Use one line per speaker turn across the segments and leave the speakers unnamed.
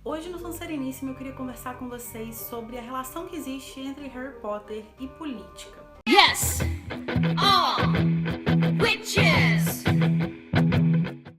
Hoje no Sansereníssimo eu queria conversar com vocês sobre a relação que existe entre Harry Potter e política.
Yes! All witches!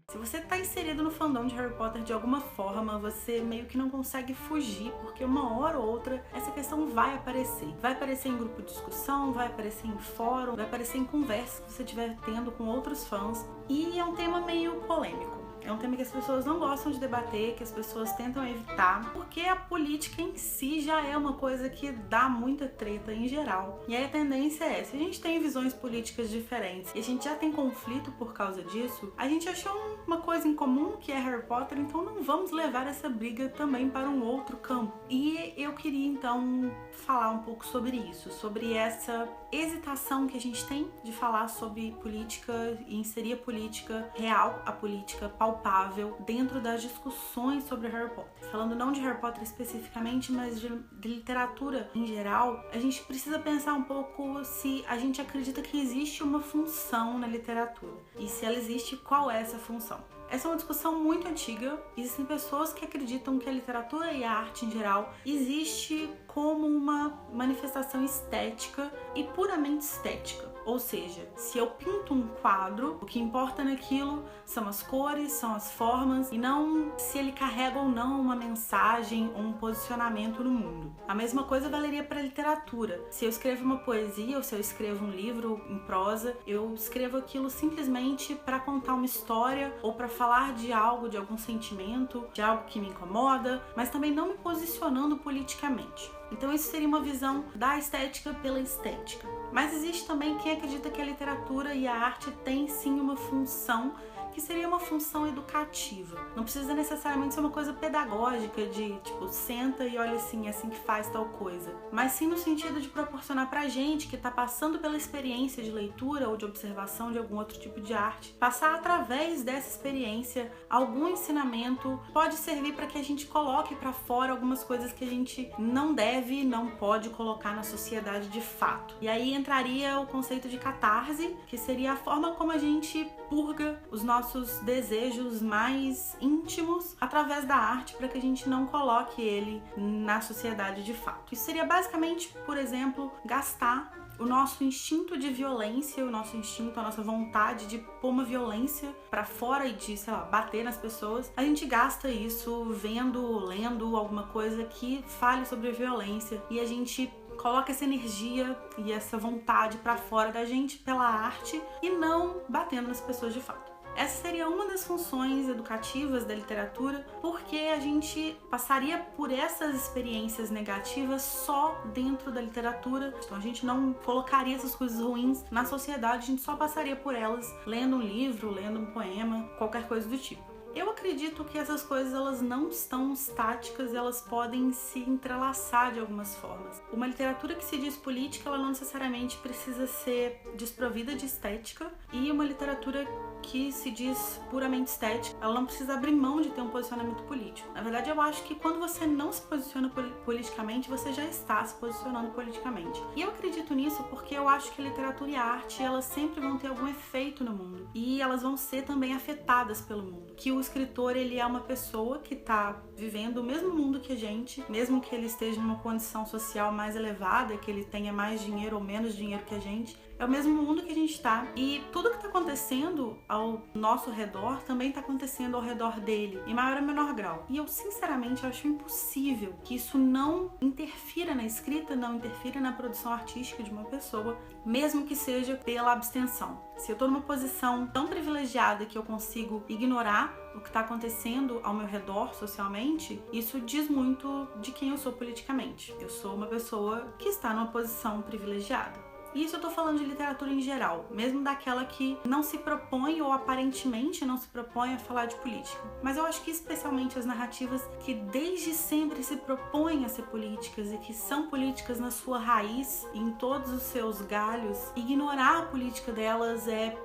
Se você está inserido no fandom de Harry Potter de alguma forma, você meio que não consegue fugir, porque uma hora ou outra essa questão vai aparecer. Vai aparecer em grupo de discussão, vai aparecer em fórum, vai aparecer em conversas que você estiver tendo com outros fãs. E é um tema meio polêmico. É um tema que as pessoas não gostam de debater, que as pessoas tentam evitar, porque a política em si já é uma coisa que dá muita treta em geral. E aí a tendência é, se a gente tem visões políticas diferentes e a gente já tem conflito por causa disso, a gente achou uma coisa em comum que é Harry Potter, então não vamos levar essa briga também para um outro campo. E eu queria então falar um pouco sobre isso, sobre essa hesitação que a gente tem de falar sobre política e inserir a política real, a política palpável dentro das discussões sobre Harry Potter. Falando não de Harry Potter especificamente, mas de literatura em geral, a gente precisa pensar um pouco se a gente acredita que existe uma função na literatura. E se ela existe, qual é essa função? Essa é uma discussão muito antiga. Existem pessoas que acreditam que a literatura e a arte em geral existe como uma manifestação estética e puramente estética. Ou seja, se eu pinto um quadro, o que importa naquilo são as cores, são as formas e não se ele carrega ou não uma mensagem ou um posicionamento no mundo. A mesma coisa valeria para a literatura. Se eu escrevo uma poesia ou se eu escrevo um livro em prosa, eu escrevo aquilo simplesmente para contar uma história ou para falar de algo, de algum sentimento, de algo que me incomoda, mas também não me posicionando politicamente. Então isso seria uma visão da estética pela estética. Mas existe também quem acredita que a literatura e a arte têm sim uma função que seria uma função educativa. Não precisa necessariamente ser uma coisa pedagógica de, tipo, senta e olha assim, é assim que faz tal coisa. Mas sim no sentido de proporcionar pra gente que tá passando pela experiência de leitura ou de observação de algum outro tipo de arte, passar através dessa experiência algum ensinamento pode servir para que a gente coloque pra fora algumas coisas que a gente não deve e não pode colocar na sociedade de fato. E aí entraria o conceito de catarse, que seria a forma como a gente purga os nossos desejos mais íntimos através da arte para que a gente não coloque ele na sociedade de fato. Isso seria basicamente, por exemplo, gastar o nosso instinto de violência, o nosso instinto, a nossa vontade de pôr uma violência pra fora e de, sei lá, bater nas pessoas. A gente gasta isso vendo, lendo alguma coisa que fale sobre violência e a gente coloca essa energia e essa vontade pra fora da gente pela arte e não batendo nas pessoas de fato. Essa seria uma das funções educativas da literatura, porque a gente passaria por essas experiências negativas só dentro da literatura. Então a gente não colocaria essas coisas ruins na sociedade, a gente só passaria por elas lendo um livro, lendo um poema, qualquer coisa do tipo. Eu acredito que essas coisas elas não estão estáticas, elas podem se entrelaçar de algumas formas. Uma literatura que se diz política, ela não necessariamente precisa ser desprovida de estética, e uma literatura que se diz puramente estética, ela não precisa abrir mão de ter um posicionamento político. Na verdade, eu acho que quando você não se posiciona politicamente, você já está se posicionando politicamente. E eu acredito nisso porque eu acho que a literatura e a arte, elas sempre vão ter algum efeito no mundo. E elas vão ser também afetadas pelo mundo. Que o escritor, ele é uma pessoa que está vivendo o mesmo mundo que a gente, mesmo que ele esteja numa condição social mais elevada, que ele tenha mais dinheiro ou menos dinheiro que a gente, é o mesmo mundo que a gente está. E tudo que está acontecendo ao nosso redor também está acontecendo ao redor dele, em maior ou menor grau. E eu, sinceramente, acho impossível que isso não interfira na escrita, não interfira na produção artística de uma pessoa, mesmo que seja pela abstenção. Se eu estou numa posição tão privilegiada que eu consigo ignorar o que está acontecendo ao meu redor socialmente, isso diz muito de quem eu sou politicamente. Eu sou uma pessoa que está numa posição privilegiada. E isso eu tô falando de literatura em geral, mesmo daquela que não se propõe ou aparentemente não se propõe a falar de política. Mas eu acho que especialmente as narrativas que desde sempre se propõem a ser políticas e que são políticas na sua raiz, em todos os seus galhos, ignorar a política delas é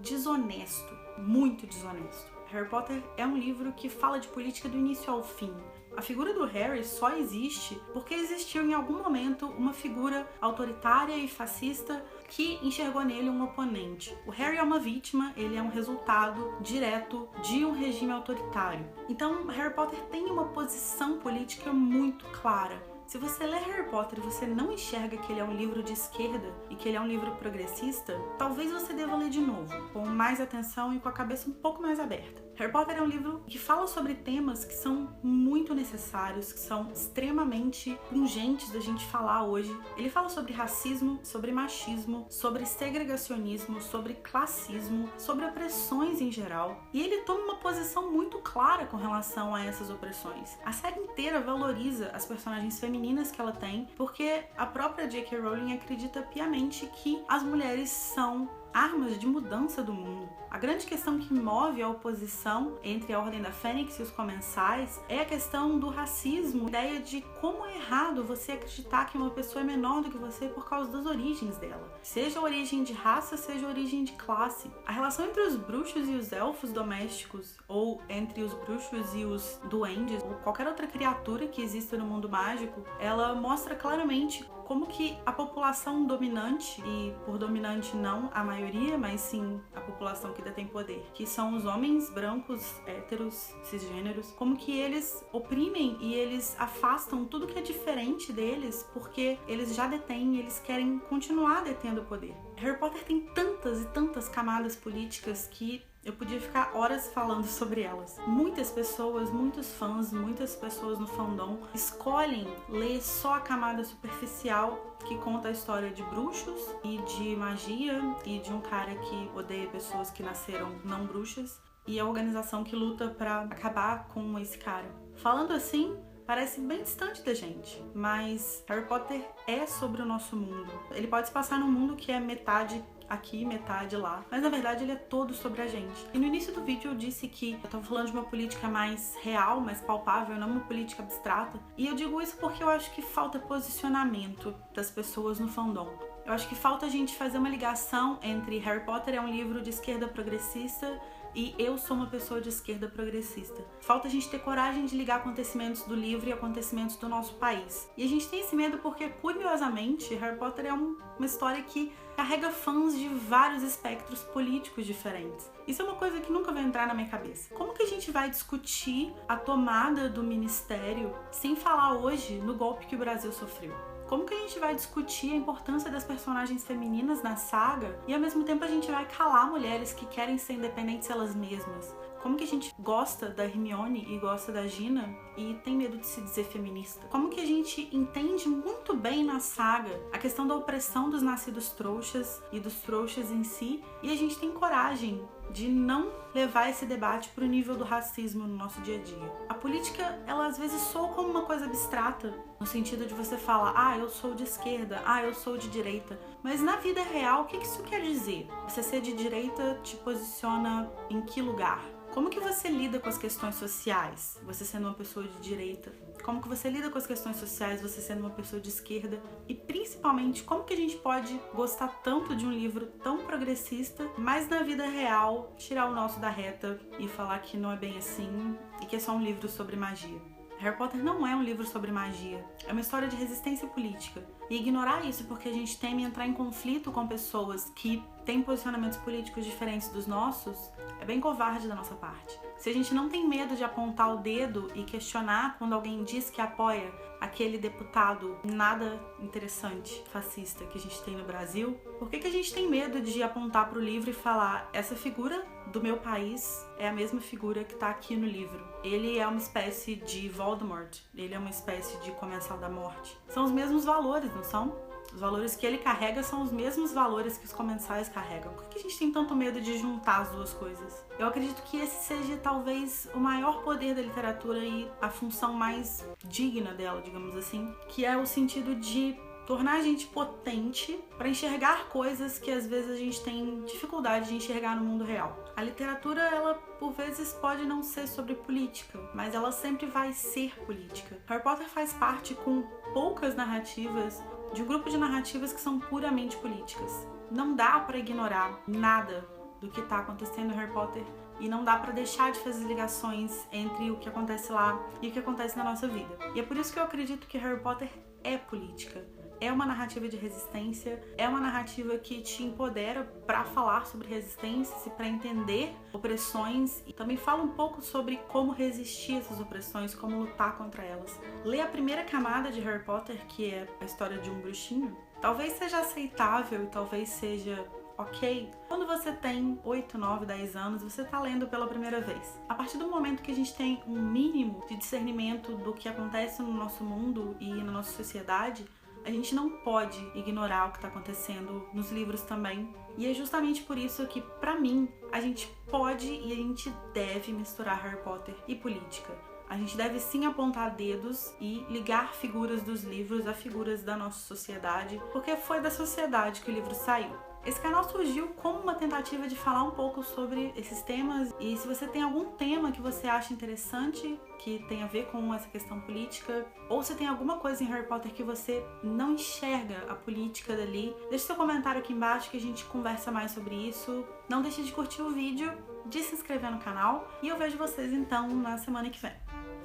desonesto, muito desonesto. Harry Potter é um livro que fala de política do início ao fim. A figura do Harry só existe porque existiu em algum momento uma figura autoritária e fascista que enxergou nele um oponente. O Harry é uma vítima, ele é um resultado direto de um regime autoritário. Então, Harry Potter tem uma posição política muito clara. Se você lê Harry Potter e você não enxerga que ele é um livro de esquerda e que ele é um livro progressista, talvez você deva ler de novo, com mais atenção e com a cabeça um pouco mais aberta. Harry Potter é um livro que fala sobre temas que são muito necessários, que são extremamente pungentes da gente falar hoje. Ele fala sobre racismo, sobre machismo, sobre segregacionismo, sobre classismo, sobre opressões em geral. E ele toma uma posição muito clara com relação a essas opressões. A série inteira valoriza as personagens femininas que ela tem, porque a própria J.K. Rowling acredita piamente que as mulheres são armas de mudança do mundo. A grande questão que move a oposição entre a Ordem da Fênix e os comensais é a questão do racismo, a ideia de como é errado você acreditar que uma pessoa é menor do que você por causa das origens dela. Seja a origem de raça, seja a origem de classe. A relação entre os bruxos e os elfos domésticos, ou entre os bruxos e os duendes, ou qualquer outra criatura que exista no mundo mágico, ela mostra claramente como que a população dominante, e por dominante não a maioria, mas sim a população que detém poder, que são os homens brancos, héteros, cisgêneros, como que eles oprimem e eles afastam tudo que é diferente deles, porque eles já detêm e eles querem continuar detendo o poder. Harry Potter tem tantas e tantas camadas políticas que eu podia ficar horas falando sobre elas. Muitas pessoas, muitos fãs, muitas pessoas no fandom escolhem ler só a camada superficial que conta a história de bruxos e de magia e de um cara que odeia pessoas que nasceram não bruxas e a organização que luta pra acabar com esse cara. Falando assim, parece bem distante da gente, mas Harry Potter é sobre o nosso mundo. Ele pode se passar num mundo que é metade aqui, metade lá, mas na verdade ele é todo sobre a gente. E no início do vídeo eu disse que eu tava falando de uma política mais real, mais palpável, não uma política abstrata, e eu digo isso porque eu acho que falta posicionamento das pessoas no fandom. Eu acho que falta a gente fazer uma ligação entre Harry Potter é um livro de esquerda progressista e eu sou uma pessoa de esquerda progressista. Falta a gente ter coragem de ligar acontecimentos do livro e acontecimentos do nosso país. E a gente tem esse medo porque, curiosamente, Harry Potter é uma história que carrega fãs de vários espectros políticos diferentes. Isso é uma coisa que nunca vai entrar na minha cabeça. Como que a gente vai discutir a tomada do ministério sem falar hoje no golpe que o Brasil sofreu? Como que a gente vai discutir a importância das personagens femininas na saga e ao mesmo tempo a gente vai calar mulheres que querem ser independentes elas mesmas? Como que a gente gosta da Hermione e gosta da Gina e tem medo de se dizer feminista? Como que a gente entende muito bem na saga a questão da opressão dos nascidos trouxas e dos trouxas em si e a gente tem coragem de não levar esse debate para o nível do racismo no nosso dia a dia. A política, ela às vezes soa como uma coisa abstrata, no sentido de você falar, eu sou de esquerda, eu sou de direita. Mas na vida real, o que isso quer dizer? Você ser de direita te posiciona em que lugar? Como que você lida com as questões sociais, você sendo uma pessoa de direita? Como que você lida com as questões sociais, você sendo uma pessoa de esquerda? E principalmente, como que a gente pode gostar tanto de um livro tão progressista, mas na vida real, tirar o nosso da reta e falar que não é bem assim e que é só um livro sobre magia? Harry Potter não é um livro sobre magia, é uma história de resistência política. E ignorar isso porque a gente teme entrar em conflito com pessoas que têm posicionamentos políticos diferentes dos nossos é bem covarde da nossa parte. Se a gente não tem medo de apontar o dedo e questionar quando alguém diz que apoia aquele deputado nada interessante, fascista que a gente tem no Brasil, por que a gente tem medo de apontar para o livro e falar essa figura do meu país é a mesma figura que tá aqui no livro? Ele é uma espécie de Voldemort, ele é uma espécie de Comensal da Morte. São os mesmos valores, não são? Os valores que ele carrega são os mesmos valores que os comensais carregam. Por que a gente tem tanto medo de juntar as duas coisas? Eu acredito que esse seja talvez o maior poder da literatura e a função mais digna dela, digamos assim, que é o sentido de tornar a gente potente para enxergar coisas que às vezes a gente tem dificuldade de enxergar no mundo real. A literatura, ela por vezes pode não ser sobre política, mas ela sempre vai ser política. Harry Potter faz parte com poucas narrativas de um grupo de narrativas que são puramente políticas. Não dá para ignorar nada do que está acontecendo em Harry Potter e não dá para deixar de fazer ligações entre o que acontece lá e o que acontece na nossa vida. E é por isso que eu acredito que Harry Potter é política. é uma narrativa de resistência, é uma narrativa que te empodera para falar sobre resistências e para entender opressões, e também fala um pouco sobre como resistir a essas opressões, como lutar contra elas. Ler a primeira camada de Harry Potter, que é a história de um bruxinho, talvez seja aceitável e talvez seja ok. Quando você tem 8, 9, 10 anos, você tá lendo pela primeira vez. A partir do momento que a gente tem um mínimo de discernimento do que acontece no nosso mundo e na nossa sociedade, a gente não pode ignorar o que está acontecendo nos livros também. E é justamente por isso que, pra mim, a gente pode e a gente deve misturar Harry Potter e política. A gente deve sim apontar dedos e ligar figuras dos livros a figuras da nossa sociedade, porque foi da sociedade que o livro saiu. Esse canal surgiu como uma tentativa de falar um pouco sobre esses temas, e se você tem algum tema que você acha interessante, que tem a ver com essa questão política, ou se tem alguma coisa em Harry Potter que você não enxerga a política dali, deixe seu comentário aqui embaixo que a gente conversa mais sobre isso. Não deixe de curtir o vídeo, de se inscrever no canal, e eu vejo vocês então na semana que vem.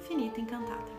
Finita Encantada.